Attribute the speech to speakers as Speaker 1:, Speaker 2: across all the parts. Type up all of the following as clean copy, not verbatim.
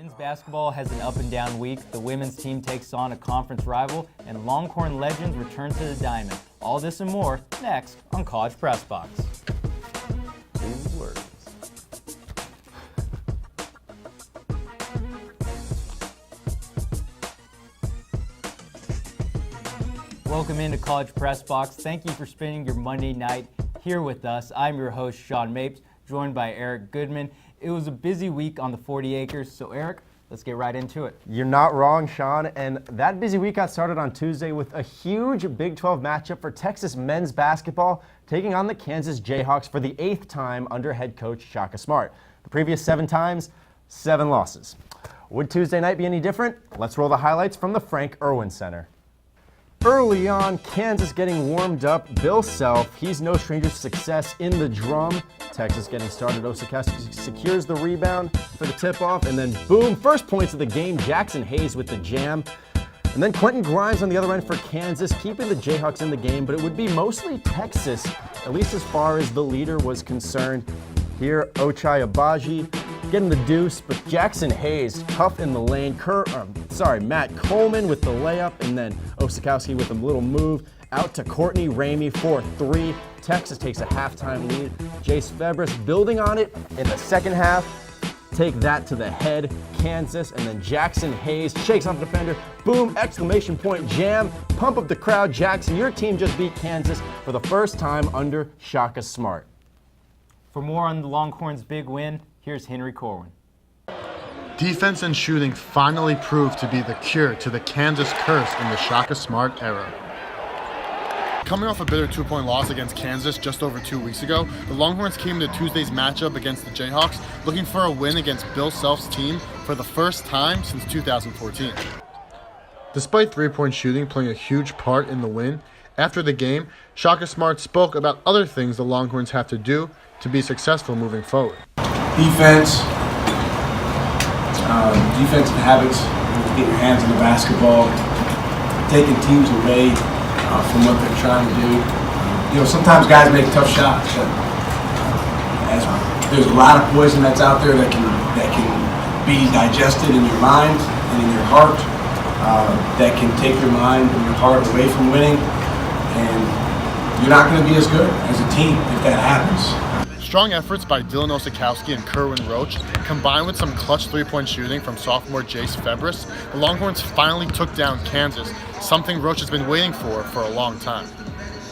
Speaker 1: Men's basketball has an up-and-down week. The women's team takes on a conference rival, and Longhorn legends return to the diamond. All this and more next on College Press Box. 2 words. Welcome into College Press Box. Thank you for spending your Monday night here with us. I'm your host, Sean Mapes, joined by Eric Goodman. It was a busy week on the 40 acres, so Eric, let's get right into it.
Speaker 2: You're not wrong, Sean, and that busy week got started on Tuesday with a huge Big 12 matchup for Texas men's basketball, taking on the Kansas Jayhawks for the 8th time under head coach Shaka Smart. The previous 7 times, 7 losses. Would Tuesday night be any different? Let's roll the highlights from the Frank Irwin Center. Early on, Kansas getting warmed up. Bill Self, he's no stranger to success in the drum. Texas getting started. Osikowski secures the rebound for the tip-off, and then boom, first points of the game. Jackson Hayes with the jam. And then Quentin Grimes on the other end for Kansas, keeping the Jayhawks in the game, but it would be mostly Texas, at least as far as the leader was concerned. Here, Ochai Agbaji getting the deuce, but Jackson Hayes tough in the lane. Matt Coleman with the layup, and then Osikowski with a little move out to Courtney Ramey for 3. Texas takes a halftime lead. Jace Febres building on it in the second half. Take that to the head, Kansas, and then Jackson Hayes shakes off the defender. Boom, exclamation point jam. Pump up the crowd, Jackson. Your team just beat Kansas for the first time under Shaka Smart.
Speaker 1: For more on the Longhorns' big win, here's Henry Corwin.
Speaker 3: Defense and shooting finally proved to be the cure to the Kansas curse in the Shaka Smart era. Coming off a bitter 2-point loss against Kansas just over 2 weeks ago, the Longhorns came to Tuesday's matchup against the Jayhawks looking for a win against Bill Self's team for the first time since 2014. Despite 3-point shooting playing a huge part in the win, after the game, Shaka Smart spoke about other things the Longhorns have to do to be successful moving forward.
Speaker 4: Defensive habits, get your hands on the basketball, taking teams away from what they're trying to do. Sometimes guys make tough shots, but there's a lot of poison that's out there that can be digested in your mind and in your heart, that can take your mind and your heart away from winning, and you're not going to be as good as a team if that happens.
Speaker 3: Strong efforts by Dylan Osikowski and Kerwin Roach, combined with some clutch 3-point shooting from sophomore Jace Febres, the Longhorns finally took down Kansas, something Roach has been waiting for a long time.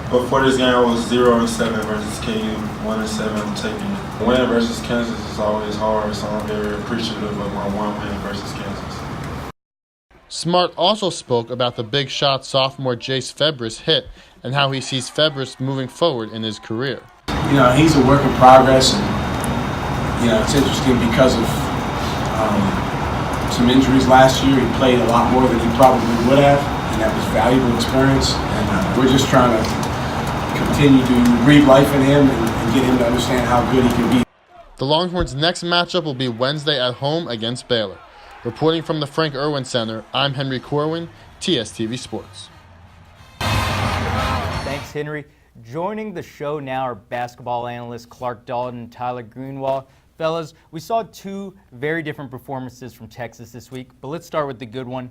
Speaker 5: But for this game, I was 0-7 versus KU, 1-7. I'm taking it. Winning versus Kansas is always hard, so I'm very appreciative of my 1 win versus Kansas.
Speaker 3: Smart also spoke about the big shot sophomore Jace Febres hit and how he sees Febres moving forward in his career.
Speaker 4: He's a work in progress, and it's interesting because of some injuries last year. He played a lot more than he probably would have, and that was valuable experience. And we're just trying to continue to breathe life in him and get him to understand how good he can be.
Speaker 3: The Longhorns' next matchup will be Wednesday at home against Baylor. Reporting from the Frank Irwin Center, I'm Henry Corwin, TSTV Sports.
Speaker 1: Thanks, Henry. Joining the show now are basketball analysts Dalton and Tyler Greenwald. Fellas, we saw 2 very different performances from Texas this week, but let's start with the good one.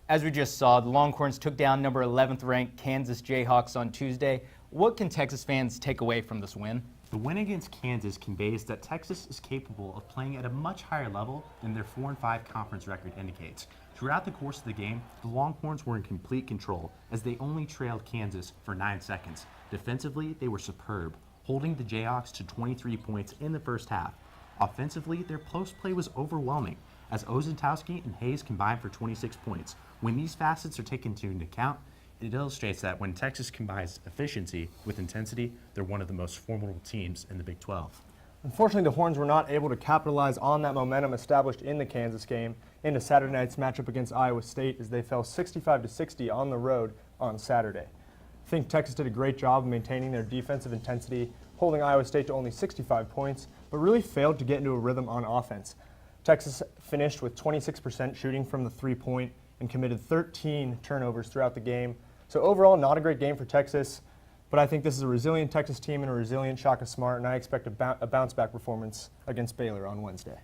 Speaker 1: As we just saw, the Longhorns took down number 11th ranked Kansas Jayhawks on Tuesday. What can Texas fans take away from this win?
Speaker 6: The win against Kansas conveys that Texas is capable of playing at a much higher level than their 4-5 conference record indicates. Throughout the course of the game, the Longhorns were in complete control as they only trailed Kansas for 9 seconds. Defensively, they were superb, holding the Jayhawks to 23 points in the first half. Offensively, their post play was overwhelming as Osikowski and Hayes combined for 26 points. When these facets are taken into account, it illustrates that when Texas combines efficiency with intensity, they're one of the most formidable teams in the Big 12.
Speaker 2: Unfortunately, the Horns were not able to capitalize on that momentum established in the Kansas game into Saturday night's matchup against Iowa State as they fell 65-60 on the road on Saturday. I think Texas did a great job of maintaining their defensive intensity, holding Iowa State to only 65 points, but really failed to get into a rhythm on offense. Texas finished with 26% shooting from the 3-point and committed 13 turnovers throughout the game. So overall, not a great game for Texas, but I think this is a resilient Texas team and a resilient Shaka Smart, and I expect a bounce-back performance against Baylor on Wednesday.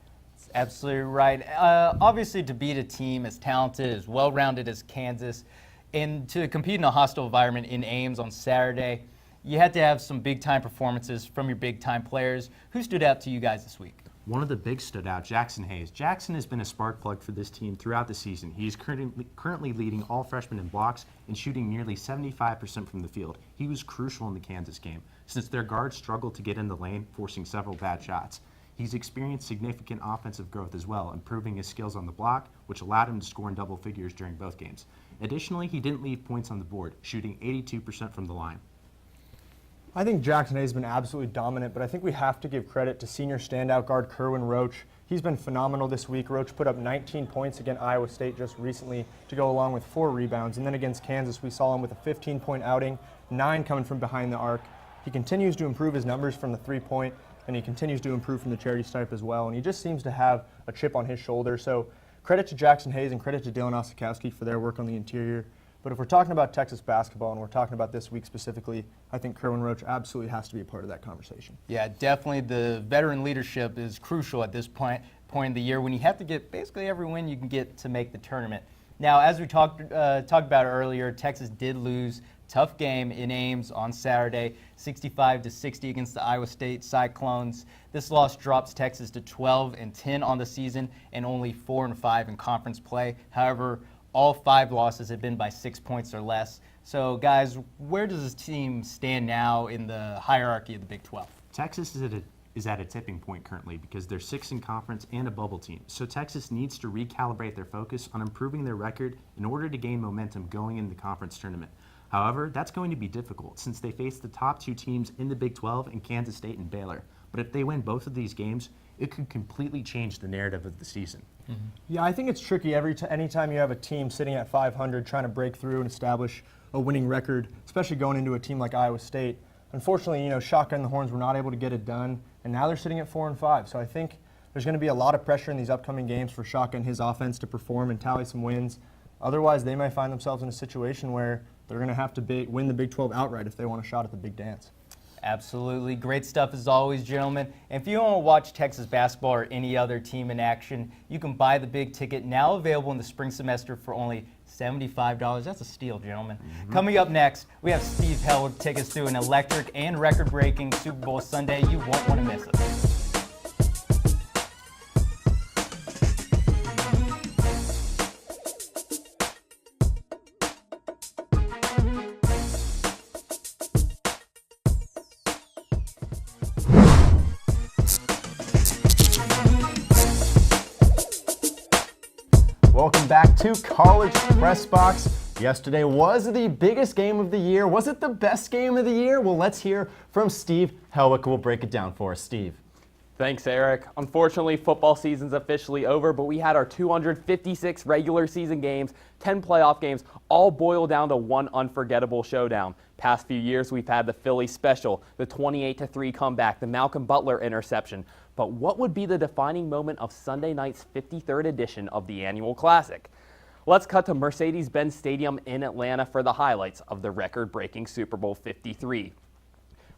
Speaker 1: Absolutely right. Obviously, to beat a team as talented, as well-rounded as Kansas, and to compete in a hostile environment in Ames on Saturday, you had to have some big-time performances from your big-time players. Who stood out to you guys this week?
Speaker 6: One of the big stood out, Jackson Hayes. Jackson has been a spark plug for this team throughout the season. He's currently leading all freshmen in blocks and shooting nearly 75% from the field. He was crucial in the Kansas game, since their guards struggled to get in the lane, forcing several bad shots. He's experienced significant offensive growth as well, improving his skills on the block, which allowed him to score in double figures during both games. Additionally, he didn't leave points on the board, shooting 82% from the line.
Speaker 7: I think Jackson Hayes has been absolutely dominant, but I think we have to give credit to senior standout guard Kerwin Roach. He's been phenomenal this week. Roach put up 19 points against Iowa State just recently to go along with 4 rebounds. And then against Kansas, we saw him with a 15-point outing, 9 coming from behind the arc. He continues to improve his numbers from the three-point, and he continues to improve from the charity stripe as well. And he just seems to have a chip on his shoulder. So credit to Jackson Hayes and credit to Dylan Osikowski for their work on the interior. But if we're talking about Texas basketball and we're talking about this week specifically, I think Kerwin Roach absolutely has to be a part of that conversation.
Speaker 1: Yeah, definitely the veteran leadership is crucial at this point in the year when you have to get basically every win you can get to make the tournament. Now, as we talked about earlier, Texas did lose. Tough game in Ames on Saturday, 65-60 against the Iowa State Cyclones. This loss drops Texas to 12-10 on the season and only 4-5 in conference play. However, all 5 losses have been by 6 points or less. So, guys, where does this team stand now in the hierarchy of the Big 12?
Speaker 6: Texas is at a tipping point currently because they're 6th in conference and a bubble team. So Texas needs to recalibrate their focus on improving their record in order to gain momentum going into the conference tournament. However, that's going to be difficult since they face the top 2 teams in the Big 12 in Kansas State and Baylor. But if they win both of these games, it could completely change the narrative of the season.
Speaker 7: Mm-hmm. Yeah, I think it's tricky anytime you have a team sitting at 500 trying to break through and establish a winning record, especially going into a team like Iowa State. Unfortunately, Shotgun and the Horns were not able to get it done, and now they're sitting at 4-5. So I think there's going to be a lot of pressure in these upcoming games for Shotgun and his offense to perform and tally some wins. Otherwise, they might find themselves in a situation where they're going to have to win the Big 12 outright if they want a shot at the big dance.
Speaker 1: Absolutely. Great stuff as always, gentlemen. And if you want to watch Texas basketball or any other team in action, you can buy the big ticket, now available in the spring semester for only $75. That's a steal, gentlemen. Mm-hmm. Coming up next, we have Steve Helwick take us through an electric and record-breaking Super Bowl Sunday. You won't want to miss it.
Speaker 2: Welcome back to College Press Box. Yesterday was the biggest game of the year. Was it the best game of the year? Well, let's hear from Steve Helwick, who will break it down for us. Steve.
Speaker 8: Thanks, Eric. Unfortunately, football season's officially over, but we had our 256 regular season games, 10 playoff games, all boiled down to one unforgettable showdown. Past few years, we've had the Philly special, the 28-3 comeback, the Malcolm Butler interception. But what would be the defining moment of Sunday night's 53rd edition of the annual Classic? Let's cut to Mercedes-Benz Stadium in Atlanta for the highlights of the record-breaking Super Bowl 53.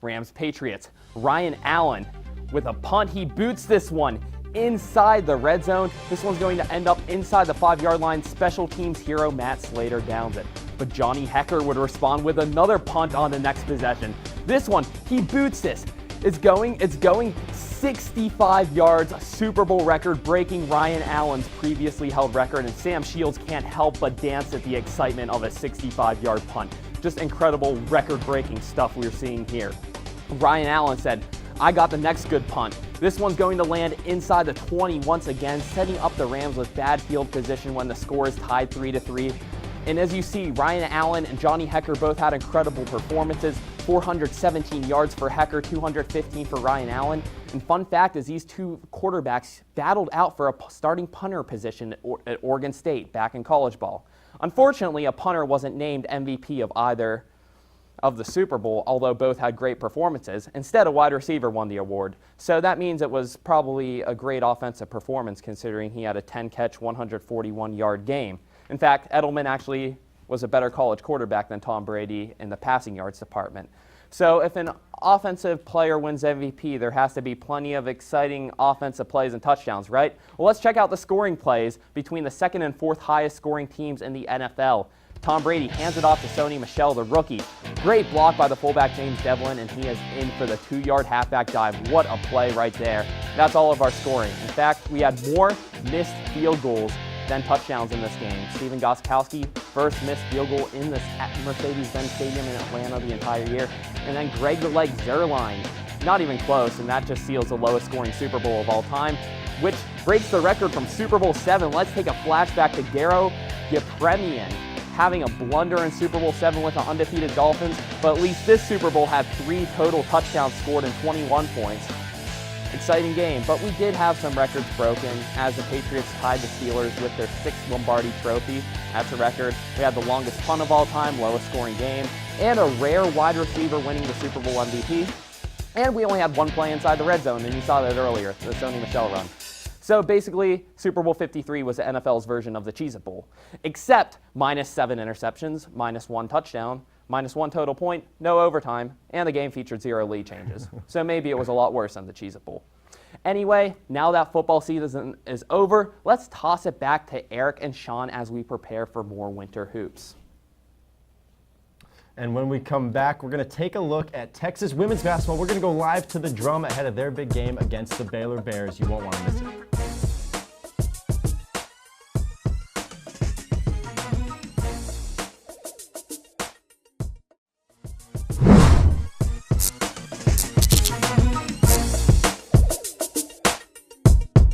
Speaker 8: Rams-Patriots, Ryan Allen with a punt. He boots this one inside the red zone. This one's going to end up inside the 5-yard line. Special teams hero Matt Slater downs it. But Johnny Hecker would respond with another punt on the next possession. This one, he boots this. It's going 65 yards, Super Bowl record, breaking Ryan Allen's previously held record, and Sam Shields can't help but dance at the excitement of a 65-yard punt. Just incredible record-breaking stuff we're seeing here. Ryan Allen said, "I got the next good punt. This one's going to land inside the 20 once again, setting up the Rams with bad field position when the score is tied 3-3. And as you see, Ryan Allen and Johnny Hecker both had incredible performances. 417 yards for Hecker, 215 for Ryan Allen. And fun fact is these two quarterbacks battled out for a starting punter position at Oregon State back in college ball. Unfortunately, a punter wasn't named MVP of either of the Super Bowl, although both had great performances. Instead, a wide receiver won the award. So that means it was probably a great offensive performance considering he had a 10-catch, 141-yard game. In fact, Edelman actually was a better college quarterback than Tom Brady in the passing yards department. So if an offensive player wins MVP, there has to be plenty of exciting offensive plays and touchdowns, right? Well, let's check out the scoring plays between the second and fourth highest scoring teams in the NFL. Tom Brady hands it off to Sony Michel, the rookie. Great block by the fullback James Devlin, and he is in for the 2-yard halfback dive. What a play right there. That's all of our scoring. In fact, we had more missed field goals than touchdowns in this game. Steven Gostkowski, first missed field goal in this at Mercedes-Benz Stadium in Atlanta the entire year. And then Greg the Leg Zerline, not even close, and that just seals the lowest scoring Super Bowl of all time, which breaks the record from Super Bowl VII. Let's take a flashback to Garo Yepremian having a blunder in Super Bowl VII with the undefeated Dolphins, but at least this Super Bowl had 3 total touchdowns scored and 21 points. Exciting game, but we did have some records broken as the Patriots tied the Steelers with their 6th Lombardi trophy. That's a record. We had the longest punt of all time, lowest scoring game, and a rare wide receiver winning the Super Bowl MVP. And we only had one play inside the red zone, and you saw that earlier, the Sony Michel run. So basically, Super Bowl 53 was the NFL's version of the Cheez-It Bowl, except minus 7 interceptions, minus 1 touchdown, minus 1 total point, no overtime, and the game featured 0 lead changes. So maybe it was a lot worse than the Cheez-It Bowl. Anyway, now that football season is over, let's toss it back to Eric and Sean as we prepare for more winter hoops.
Speaker 2: And when we come back, we're going to take a look at Texas women's basketball. We're going to go live to the Drum ahead of their big game against the Baylor Bears. You won't want to miss it.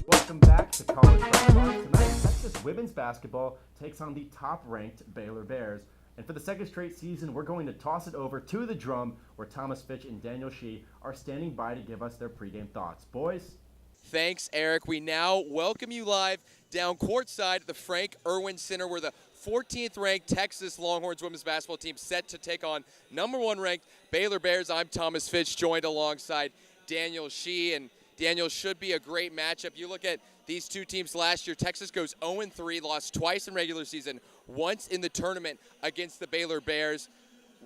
Speaker 2: Welcome back to College Basketball. Tonight, Texas women's basketball takes on the top-ranked Baylor Bears. And for the second straight season, we're going to toss it over to the Drum, where Thomas Fitch and Daniel Shee are standing by to give us their pregame thoughts. Boys?
Speaker 9: Thanks, Eric. We now welcome you live down courtside at the Frank Irwin Center, where the 14th-ranked Texas Longhorns women's basketball team set to take on number 1-ranked Baylor Bears. I'm Thomas Fitch, joined alongside Daniel Shee, and Daniel, should be a great matchup. You look at these two teams last year. Texas goes 0-3, lost twice in regular season, once in the tournament against the Baylor Bears.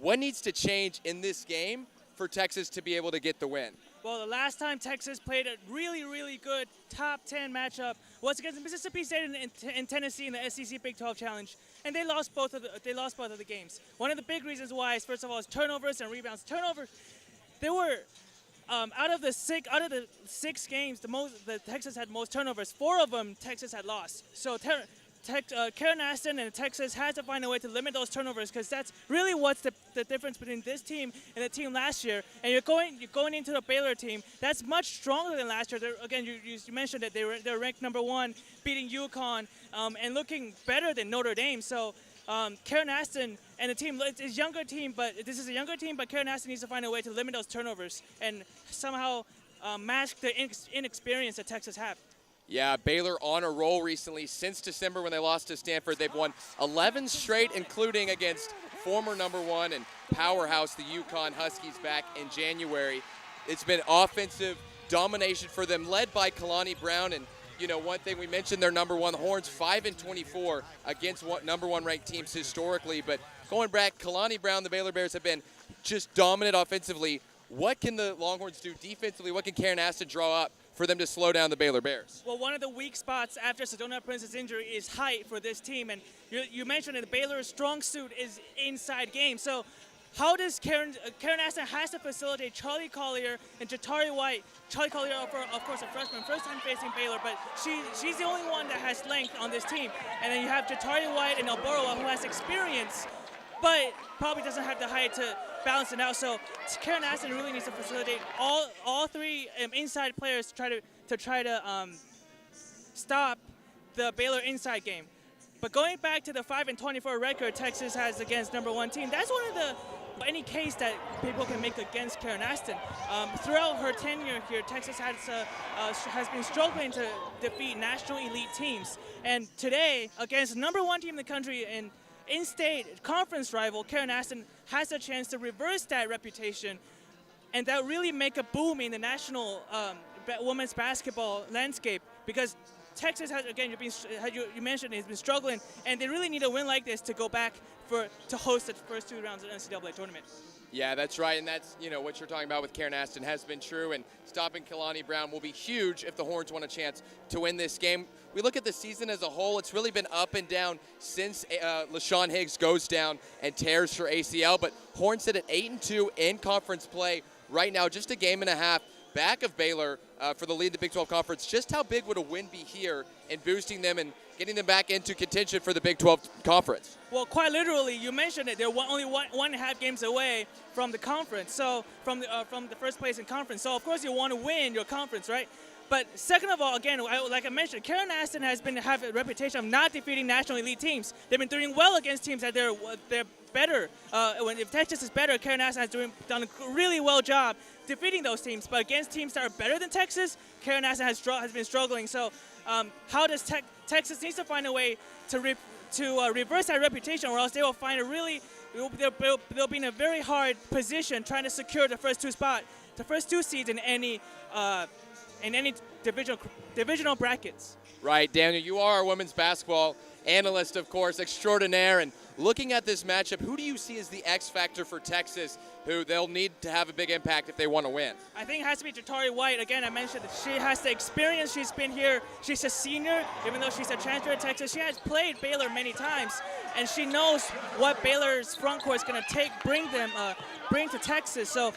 Speaker 9: What needs to change in this game for Texas to be able to get the win?
Speaker 10: Well, the last time Texas played a really, really good top 10 matchup was against Mississippi State in Tennessee in the SEC Big 12 Challenge, and they lost both of the games. One of the big reasons why is, first of all, is turnovers and rebounds. Turnover, they were out of the six games, the Texas had most turnovers. 4 of them Texas had lost. So Karen Aston and Texas had to find a way to limit those turnovers, because that's really what's the difference between this team and the team last year. And you're going into the Baylor team that's much stronger than last year. Again, you mentioned that they're ranked number 1, beating UConn and looking better than Notre Dame. So Karen Aston and the team, it's a younger team, but this is a younger team, but Karen Aston needs to find a way to limit those turnovers and somehow mask the inexperience that Texas have.
Speaker 9: Yeah, Baylor on a roll recently. Since December when they lost to Stanford, they've won 11 straight, including against former number 1 and powerhouse, the UConn Huskies, back in January. It's been offensive domination for them, led by Kalani Brown. And, you know, one thing we mentioned, their number 1, the Horns, 5-24 against number 1 ranked teams historically. But going back, Kalani Brown, the Baylor Bears have been just dominant offensively. What can the Longhorns do defensively? What can Karen Aston draw up for them to slow down the Baylor Bears?
Speaker 10: Well, one of the weak spots after Sedona Prince's injury is height for this team. And you mentioned that Baylor's strong suit is inside game. So how does Karen Aston has to facilitate Charlie Collier and Jatari White? Charlie Collier, of course, a freshman, first time facing Baylor, but she's the only one that has length on this team. And then you have Jatari White and Alboroa, who has experience, but probably doesn't have the height to balance it out. So Karen Aston really needs to facilitate all 3 inside players to try to stop the Baylor inside game. But going back to the 5-24 record Texas has against number 1 team, that's one of any case that people can make against Karen Aston. Throughout her tenure here, Texas has been struggling to defeat national elite teams. And today, against number 1 team in the country and in-state conference rival, Karen Aston has a chance to reverse that reputation, and that really make a boom in the national women's basketball landscape, because Texas has, again, you mentioned, has been struggling, and they really need a win like this to go back to host the first 2 rounds of the NCAA tournament.
Speaker 9: Yeah, that's right, and that's, what you're talking about with Karen Aston has been true, and stopping Kalani Brown will be huge if the Horns want a chance to win this game. We look at the season as a whole, it's really been up and down since LaShawn Higgs goes down and tears her ACL, but Horns sit at 8-2 in conference play right now, just a game and a half back of Baylor for the lead in the Big 12 Conference. Just how big would a win be here in boosting them and getting them back into contention for the Big 12 Conference?
Speaker 10: Well, quite literally, you mentioned it. They're only one and a half games away from the conference, so from the first place in conference. So, of course, you want to win your conference, right? But second of all, again, like I mentioned, Karen Aston have a reputation of not defeating national elite teams. They've been doing well against teams that they're better. If Texas is better, Karen Aston has done a really well job defeating those teams. But against teams that are better than Texas, Karen Aston has been struggling. So how does Texas needs to find a way to reverse that reputation, or else they will find they'll be in a very hard position trying to secure the first two seeds in any divisional brackets.
Speaker 9: Right, Daniel, you are our women's basketball analyst, of course, extraordinaire. And looking at this matchup, who do you see as the X factor for Texas, who they'll need to have a big impact if they want to win?
Speaker 10: I think it has to be Jatari White. Again, I mentioned that she has the experience. She's been here. She's a senior, even though she's a transfer at Texas. She has played Baylor many times, and she knows what Baylor's front court is going to bring to Texas. So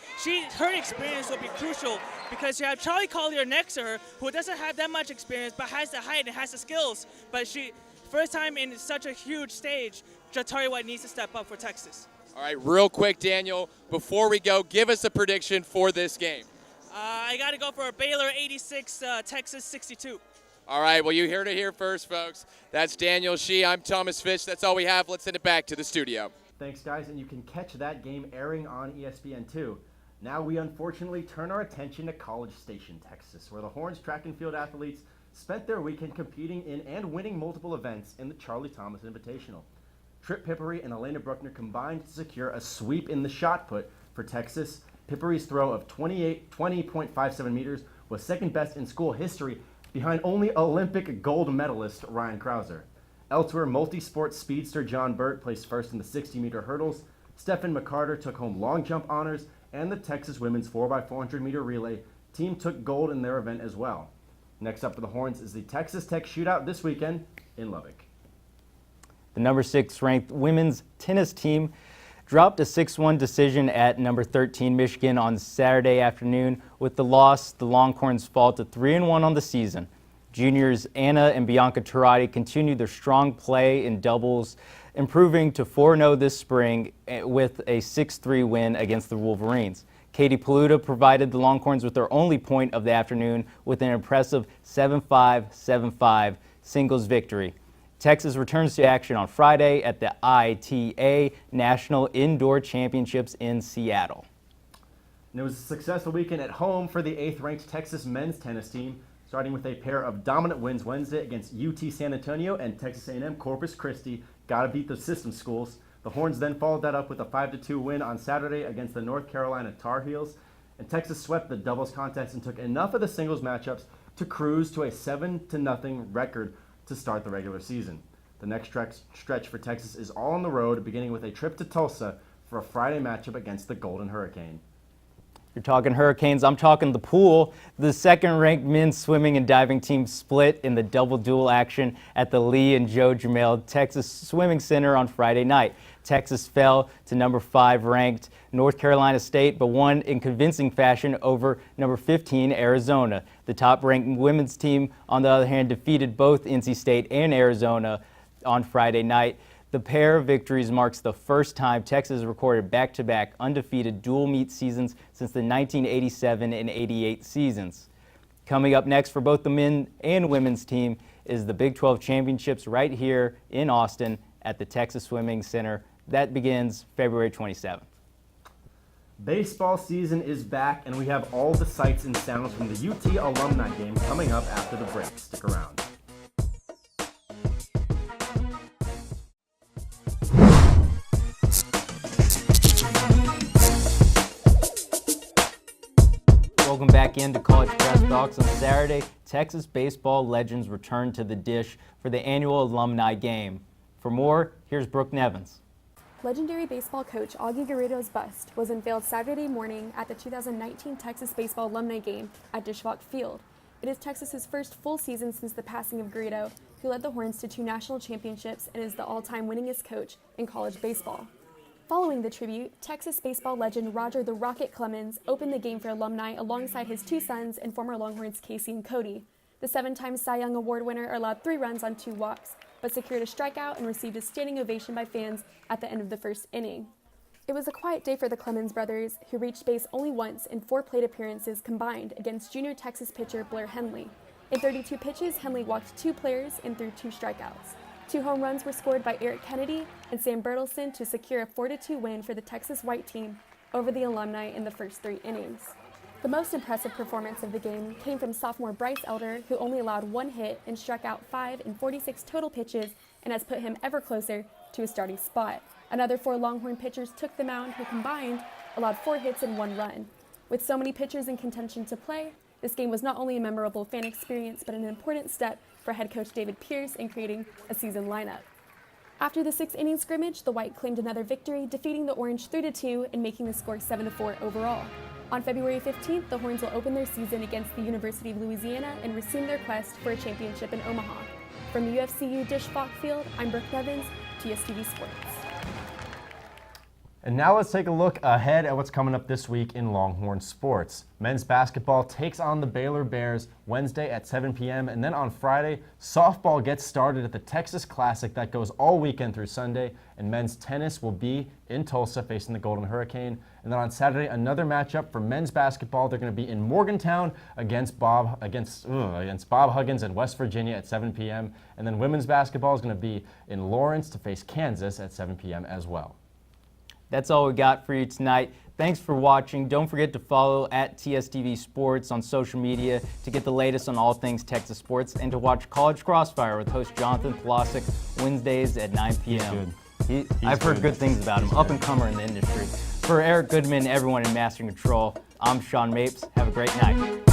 Speaker 10: her experience will be crucial, because you have Charlie Collier next to her, who doesn't have that much experience but has the height and has the skills. But first time in such a huge stage, Jatari White needs to step up for Texas.
Speaker 9: All right, real quick, Daniel, before we go, give us a prediction for this game.
Speaker 10: I got to go for a Baylor 86, Texas 62.
Speaker 9: All right, well, you heard it here first, folks. That's Daniel Shee. I'm Thomas Fitch. That's all we have. Let's send it back to the studio.
Speaker 2: Thanks, guys, and you can catch that game airing on ESPN2. Now we unfortunately turn our attention to College Station, Texas, where the Horns track and field athletes spent their weekend competing in and winning multiple events in the Charlie Thomas Invitational. Trip Pippery and Elena Bruckner combined to secure a sweep in the shot put for Texas. Pippery's throw of 20.57 meters was second best in school history, behind only Olympic gold medalist Ryan Krauser. Elsewhere, multi-sport speedster John Burt placed first in the 60-meter hurdles. Stephen McCarter took home long jump honors, and the Texas women's 4x400 meter relay team took gold in their event as well. Next up for the Horns is the Texas Tech Shootout this weekend in Lubbock.
Speaker 1: The number 6 ranked women's tennis team dropped a 6-1 decision at number 13 Michigan on Saturday afternoon. With the loss, the Longhorns fall to 3-1 on the season. Juniors Anna and Bianca Turati continued their strong play in doubles, improving to 4-0 this spring with a 6-3 win against the Wolverines. Katie Paluta provided the Longhorns with their only point of the afternoon with an impressive 7-5, 7-5 singles victory. Texas returns to action on Friday at the ITA National Indoor Championships in Seattle.
Speaker 2: And it was a successful weekend at home for the 8th-ranked Texas men's tennis team, starting with a pair of dominant wins Wednesday against UT San Antonio and Texas A&M Corpus Christi. Gotta beat the system schools. The Horns then followed that up with a 5-2 win on Saturday against the North Carolina Tar Heels. And Texas swept the doubles contest and took enough of the singles matchups to cruise to a 7-0 record to start the regular season. The next stretch for Texas is all on the road, beginning with a trip to Tulsa for a Friday matchup against the Golden Hurricane.
Speaker 1: You're talking Hurricanes, I'm talking the pool. The second-ranked men's swimming and diving team split in the double duel action at the Lee and Joe Jamel Texas Swimming Center on Friday night. Texas fell to number 5 ranked North Carolina State, but won in convincing fashion over number 15 Arizona. The top-ranked women's team, on the other hand, defeated both NC State and Arizona on Friday night. The pair of victories marks the first time Texas recorded back-to-back undefeated dual meet seasons since the 1987 and 88 seasons. Coming up next for both the men and women's team is the Big 12 Championships right here in Austin at the Texas Swimming Center. That begins February 27th.
Speaker 2: Baseball season is back, and we have all the sights and sounds from the UT alumni game coming up after the break. Stick around.
Speaker 1: Welcome back into College Press Talks. On Saturday, Texas baseball legends return to the dish for the annual alumni game. For more, here's Brooke Nevins.
Speaker 11: Legendary baseball coach Augie Garrido's bust was unveiled Saturday morning at the 2019 Texas Baseball Alumni Game at Dishwalk Field. It is Texas's first full season since the passing of Garrido, who led the Horns to 2 national championships and is the all-time winningest coach in college baseball. Following the tribute, Texas baseball legend Roger the Rocket Clemens opened the game for alumni alongside his 2 sons and former Longhorns Casey and Cody. The 7-time Cy Young Award winner allowed 3 runs on 2 walks, but secured a strikeout and received a standing ovation by fans at the end of the first inning. It was a quiet day for the Clemens brothers, who reached base only once in 4 plate appearances combined against junior Texas pitcher Blair Henley. In 32 pitches, Henley walked 2 players and threw 2 strikeouts. 2 home runs were scored by Eric Kennedy and Sam Bertelson to secure a 4-2 win for the Texas White team over the alumni in the first 3 innings. The most impressive performance of the game came from sophomore Bryce Elder, who only allowed 1 hit and struck out 5 in 46 total pitches and has put him ever closer to a starting spot. Another 4 Longhorn pitchers took the mound, who combined allowed 4 hits and 1 run. With so many pitchers in contention to play, this game was not only a memorable fan experience, but an important step for head coach David Pierce in creating a season lineup. After the 6-inning scrimmage, the White claimed another victory, defeating the Orange 3-2 and making the score 7-4 overall. On February 15th, the Horns will open their season against the University of Louisiana and resume their quest for a championship in Omaha. From UFCU Dishwalk Field, I'm Brooke Nevins, TSTV Sports.
Speaker 2: And now let's take a look ahead at what's coming up this week in Longhorn sports. Men's basketball takes on the Baylor Bears Wednesday at 7 p.m. And then on Friday, softball gets started at the Texas Classic that goes all weekend through Sunday. And men's tennis will be in Tulsa facing the Golden Hurricane. And then on Saturday, another matchup for men's basketball. They're going to be in Morgantown against Bob Huggins in West Virginia at 7 p.m. And then women's basketball is going to be in Lawrence to face Kansas at 7 p.m. as well.
Speaker 1: That's all we got for you tonight. Thanks for watching. Don't forget to follow at TSTV Sports on social media to get the latest on all things Texas sports and to watch College Crossfire with host Jonathan Polasic Wednesdays at 9 p.m. I've heard good things about him, up-and-comer in the industry. For Eric Goodman, everyone in Master Control, I'm Sean Mapes. Have a great night.